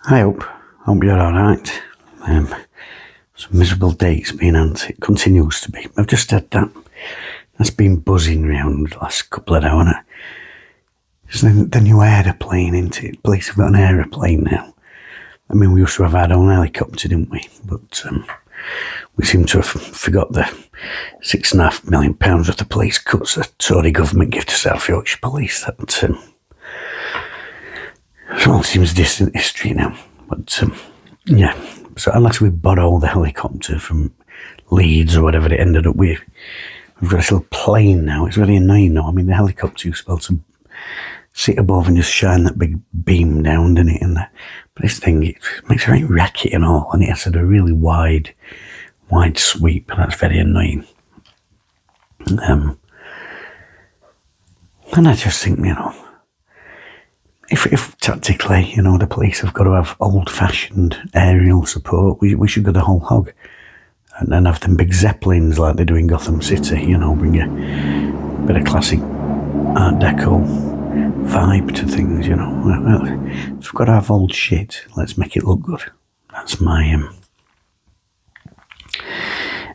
Hope you're alright. It's a miserable day it's been, and it continues to be. I've just had that. That's been buzzing round the last couple of hours. It's the new aeroplane, isn't it? Police have got an aeroplane now. I mean, we used to have our own helicopter, didn't we? But we seem to have forgot the £6.5 million worth of police cuts the Tory government give to South Yorkshire Police. That it all seems distant history now. But yeah, so unless we borrow the helicopter from Leeds or whatever it ended up with, we've got this little plane now. It's very annoying now. I mean, the helicopter you're supposed to sit above and just shine that big beam down, doesn't it? But this thing, it makes a very racket and all, and it has a really wide sweep, and that's very annoying. And I just think, if tactically, the police have got to have old-fashioned aerial support, we should go the whole hog and then have them big zeppelins like they do in Gotham City, bring a bit of classic Art Deco vibe to things, If we've got to have old shit, let's make it look good. That's my...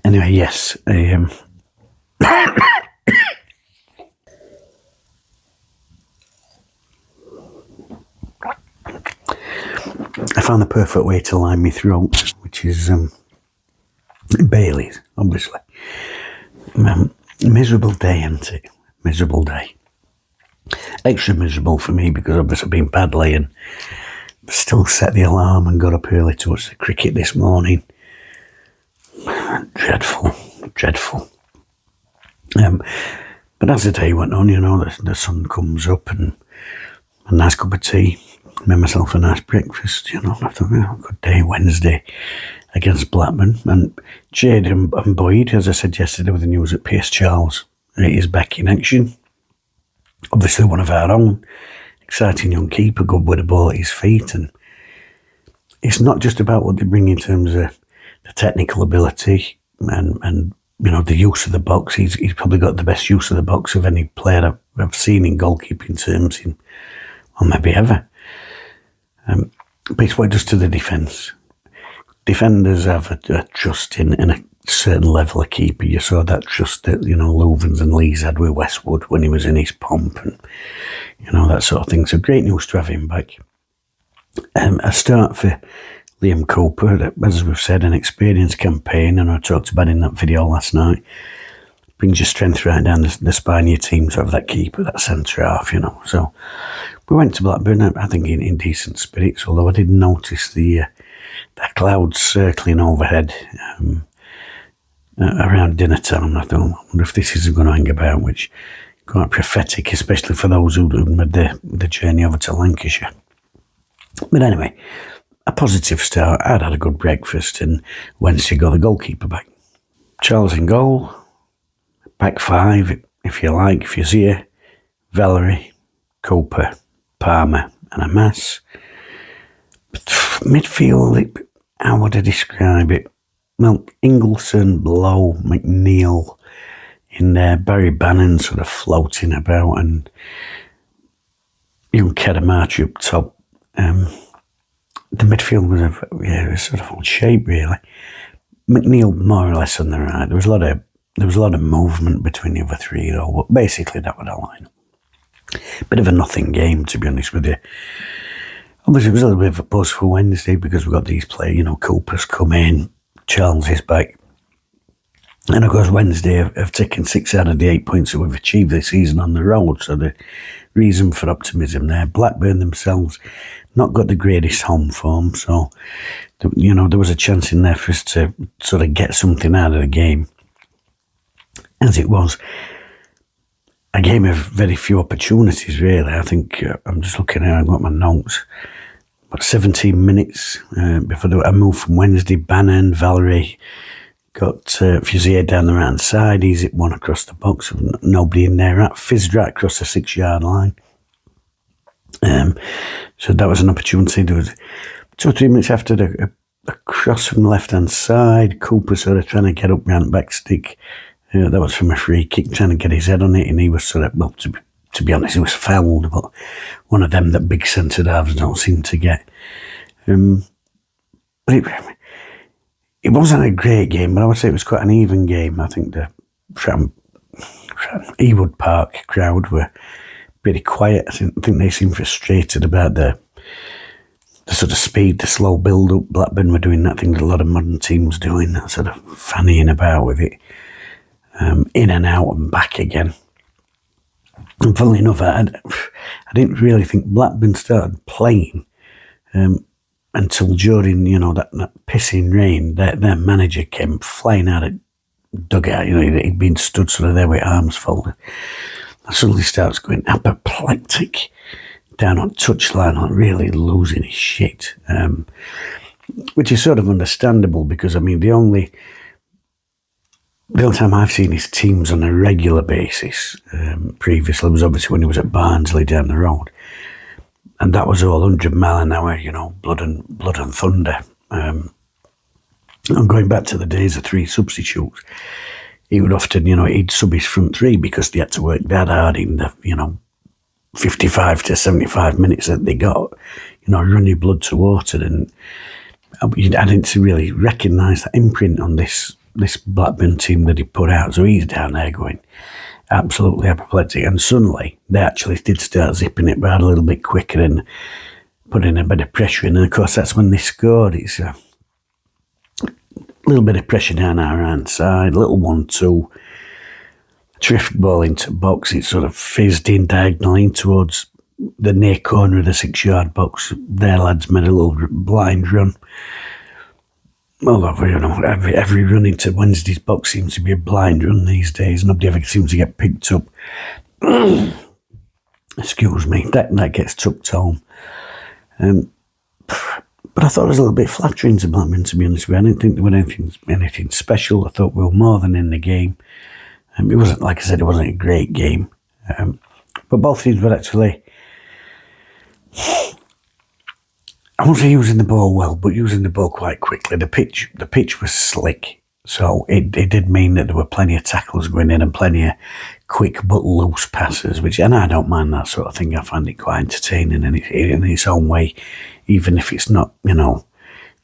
Anyway, yes, I found the perfect way to line my throat, which is Bailey's, obviously. Miserable day, isn't it? Miserable day. Extra miserable for me because obviously I've been badly and still set the alarm and got up early to watch the cricket this morning. Dreadful. But as the day went on, the sun comes up and a nice cup of tea. Made myself a nice breakfast, I thought, good day, Wednesday against Blackburn. And Jade and Boyd, as I said yesterday with the news at Pierce Charles, is back in action. Obviously one of our own, exciting young keeper, good with the ball at his feet. And it's not just about what they bring in terms of the technical ability and the use of the box. He's probably got the best use of the box of any player I've seen in goalkeeping terms maybe ever. But it's what it does to the defence. Defenders have a trust in a certain level of keeper. You saw that trust that, Louvens and Lees had with Westwood when he was in his pomp and, that sort of thing. So great news to have him back. A start for Liam Cooper, as we've said, an experienced campaign, and I talked about in that video last night. Brings your strength right down the spine of your team to have that keeper, that centre half, So we went to Blackburn, I think, in decent spirits, although I did notice the clouds circling overhead around dinner time. I thought, I wonder if this isn't going to hang about, which is quite prophetic, especially for those who made the journey over to Lancashire. But anyway, a positive start. I'd had a good breakfast, and Wednesday got the goalkeeper back. Charles in goal. Back five, if you like, Fuzier, Valerie, Cooper, Palmer and a mass. Midfield, how would I describe it? Well, Ingleson, Blow, McNeil in there, Barry Bannon sort of floating about, and young Kedamachi up top. The midfield was sort of odd shape, really. McNeil more or less on the right. There was a lot of movement between the other three, though, but basically that was a lineup. Bit of a nothing game, to be honest with you. Obviously, it was a little bit of a buzz for Wednesday because we've got these players, Cooper's come in, Charles is back. And of course, Wednesday have taken 6 out of the 8 points that we've achieved this season on the road, so the reason for optimism there. Blackburn themselves not got the greatest home form, so, there was a chance in there for us to sort of get something out of the game. As it was, a game of very few opportunities, really. I think I'm just looking at, I've got my notes. About 17 minutes before I moved from Wednesday. Bannon, Valerie got Fuzier down the right side. He's hit one across the box. Nobody in there. Fizzed right across the 6-yard line. So that was an opportunity. There was 2 or 3 minutes after a cross from the left-hand side. Cooper sort of trying to get up behind the back stick. That was from a free kick, trying to get his head on it, and he was sort of, well, to be honest, he was fouled, but one of them that big centre halves don't seem to get. But it wasn't a great game, but I would say it was quite an even game. I think the Ewood Park crowd were pretty quiet. I think they seemed frustrated about the sort of speed, the slow build-up. Blackburn were doing that thing that a lot of modern teams doing, that sort of fannying about with it, in and out and back again. And funnily enough, I didn't really think Blackburn started playing until during, that pissing rain. Their manager came flying out of dugout. He'd been stood sort of there with arms folded. And suddenly starts going apoplectic down on touchline, really losing his shit, which is sort of understandable because, the only time I've seen his teams on a regular basis previously was obviously when he was at Barnsley down the road. And that was all 100 mile an hour, blood and thunder. And going back to the days of three substitutes, he would often, he'd sub his front three because they had to work that hard in the, 55 to 75 minutes that they got, run your blood to water. And I didn't really recognise that imprint on this Blackburn team that he put out. So he's down there going absolutely apoplectic. And suddenly they actually did start zipping it about a little bit quicker and putting a bit of pressure in. And of course, that's when they scored. It's a little bit of pressure down our hand side, little 1-2. Terrific ball into box. It sort of fizzed in diagonally towards the near corner of the 6-yard box. Their lads made a little blind run. Well, every run into Wednesday's box seems to be a blind run these days. Nobody ever seems to get picked up. Excuse me. That gets tucked home. But I thought it was a little bit flattering to Blackburn, to be honest with you. I didn't think there was anything special. I thought we were more than in the game. It wasn't, like I said, it wasn't a great game. But both teams were actually, I won't say using the ball well, but using the ball quite quickly. The pitch was slick, so it did mean that there were plenty of tackles going in and plenty of quick but loose passes, and I don't mind that sort of thing. I find it quite entertaining in its own way, even if it's not, the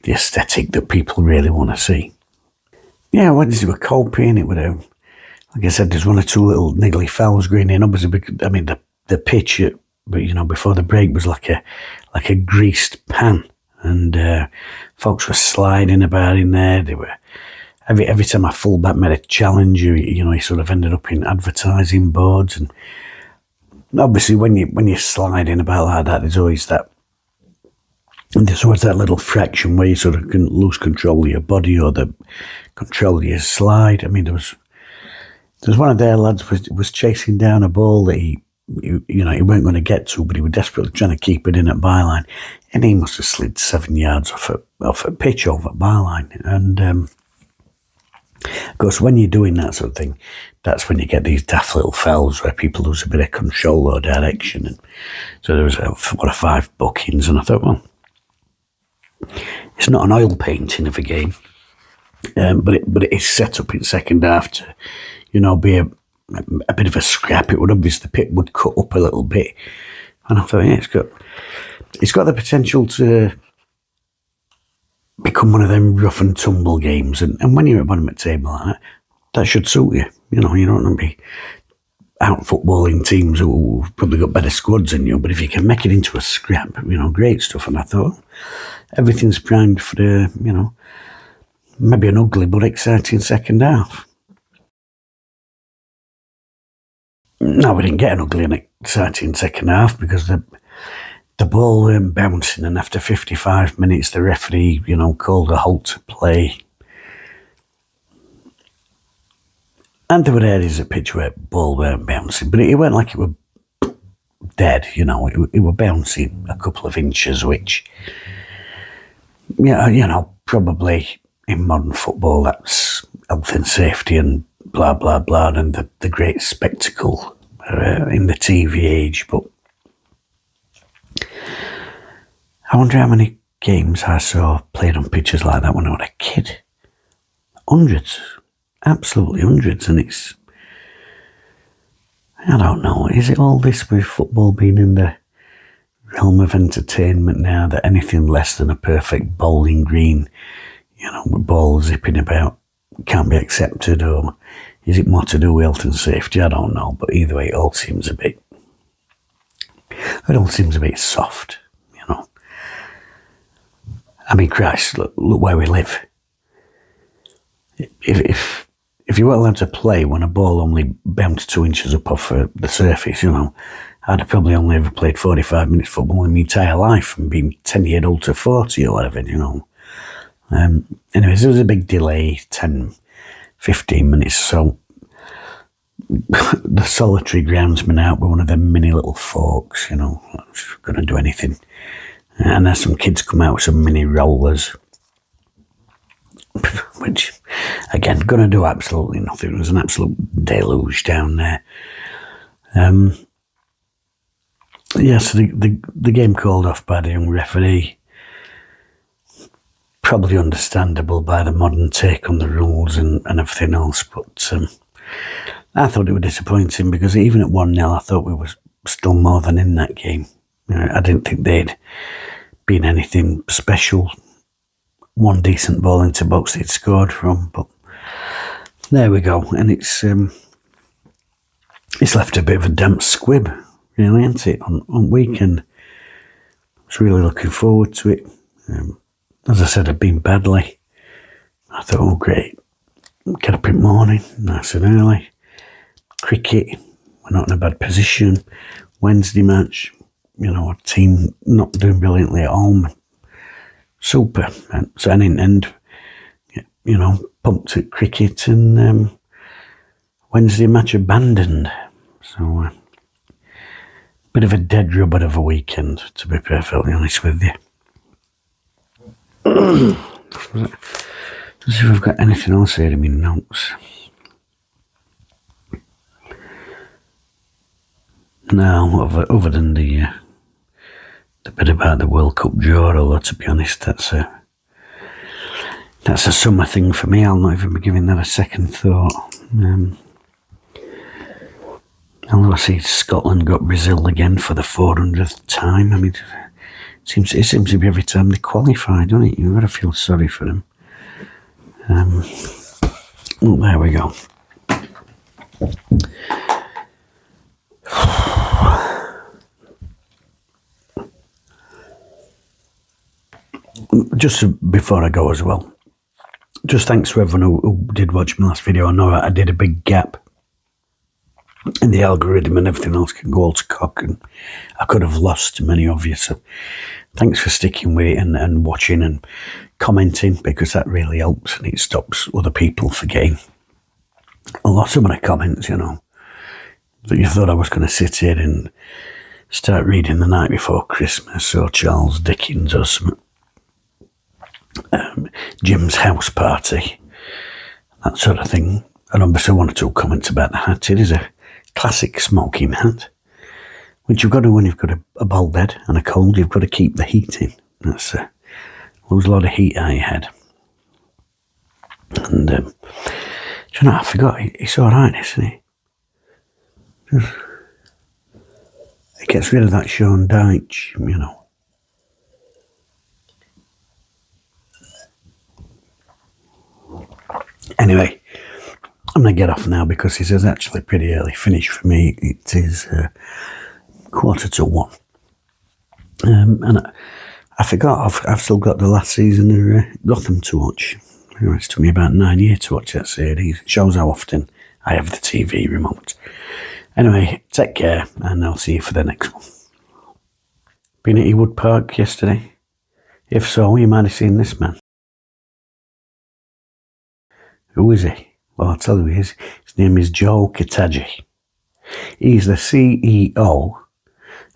aesthetic that people really want to see. Yeah, Wednesday were coping. It would have, like I said, there's one or two little niggly fouls going in. Obviously, the pitch, before the break was like a greased pan, and folks were sliding about in there. They were every time a fullback made a challenge, he sort of ended up in advertising boards. And obviously, when you're sliding about like that, there's always that little fraction where you sort of can lose control of your body or the control of your slide. There's one of their lads was chasing down a ball that he weren't going to get to, but he was desperately trying to keep it in at byline, and he must have slid 7 yards off a pitch over byline. And of course, when you're doing that sort of thing, that's when you get these daft little fouls where people lose a bit of control or direction. And so there was 5 bookings, and I thought, well, it's not an oil painting of a game, but it is set up in second half to, be a bit of a scrap. It would obviously, the pit would cut up a little bit, and I thought, yeah, it's got the potential to become one of them rough and tumble games. And when you're at bottom of the table like that should suit you. You don't want to be out footballing teams who've probably got better squads than you, but if you can make it into a scrap, great stuff. And I thought everything's primed for the, maybe an ugly but exciting second half. No, we didn't get an ugly and exciting second half because the ball weren't bouncing, and after 55 minutes the referee, called a halt to play. And there were areas of pitch where ball weren't bouncing, but it weren't like it were dead, it were bouncing a couple of inches, which, probably in modern football that's health and safety and blah, blah, blah, and the great spectacle in the TV age. But I wonder how many games I saw played on pitches like that when I was a kid. Hundreds. Absolutely hundreds. And it's, I don't know, is it all this with football being in the realm of entertainment now that anything less than a perfect bowling green, with balls zipping about, can't be accepted, or is it more to do with health and safety? I don't know, but either way, it all seems a bit soft, I mean, Christ, look where we live. If you were allowed to play when a ball only bounced 2 inches up off the surface, I'd have probably only ever played 45 minutes football in my entire life and been 10 years old to 40 or whatever, Anyways, there was a big delay, 10, 15 minutes, so the solitary groundsman out with one of them mini little forks, going to do anything. And there's some kids come out with some mini rollers, which, again, going to do absolutely nothing. It was an absolute deluge down there. So the game called off by the young referee, probably understandable by the modern take on the rules and everything else, but I thought it was disappointing because even at 1-0, I thought we were still more than in that game. I didn't think they'd been anything special. One decent ball into box they'd scored from, but there we go. And it's left a bit of a damp squib, really, hasn't it, on weekend. I was really looking forward to it. As I said, I'd been badly. I thought, oh great, get up in the morning, nice and early. Cricket, we're not in a bad position. Wednesday match, our team not doing brilliantly at home. Super. And pumped at cricket, and Wednesday match abandoned. So, bit of a dead rubber of a weekend, to be perfectly honest with you. Let's see if I've got anything else here in my notes. No, other than the bit about the World Cup draw, although to be honest, that's a summer thing for me. I'll not even be giving that a second thought. Although I see Scotland got Brazil again for the 400th time. I mean, it seems to be every time they qualify, don't it? You've got to feel sorry for them. Well, there we go. Just before I go as well, just thanks to everyone who did watch my last video. I know I did a big gap in the algorithm and everything else can go all to cock, and I could have lost many of you, so thanks for sticking with it and watching and commenting, because that really helps and it stops other people forgetting. A lot of my comments, that you thought I was going to sit here and start reading The Night Before Christmas or Charles Dickens or something. Jim's House Party, that sort of thing. And obviously 1 or 2 comments about the hat. It is a classic smoking hat, which you've got to, when you've got a bald head and a cold, you've got to keep the heat in. That's lose a lot of heat out of your head. And I forgot, it's alright, isn't it? It gets rid of that Sean Dyche, Anyway, I'm going to get off now because it is actually pretty early finish for me. It is 1:45. And I forgot, I've still got the last season of Gotham to watch. It took me about 9 years to watch that series. It shows how often I have the TV remote. Anyway, take care, and I'll see you for the next one. Been at Ewood Park yesterday? If so, you might have seen this man. Who is he? Well, I'll tell you who he is. His name is Joe Kitaji. He's the CEO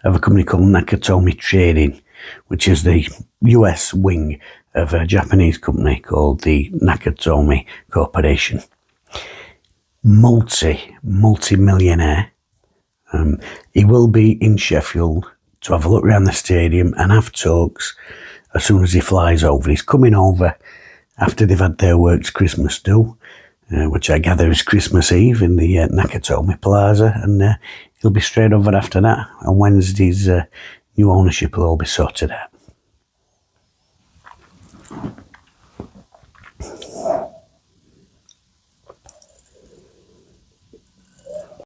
of a company called Nakatomi Trading, which is the US wing of a Japanese company called the Nakatomi Corporation. Multi-millionaire. He will be in Sheffield to have a look around the stadium and have talks as soon as he flies over. He's coming over after they've had their works Christmas do, which I gather is Christmas Eve in the Nakatomi Plaza, and he'll be straight over after that on Wednesday's new ownership will all be sorted out.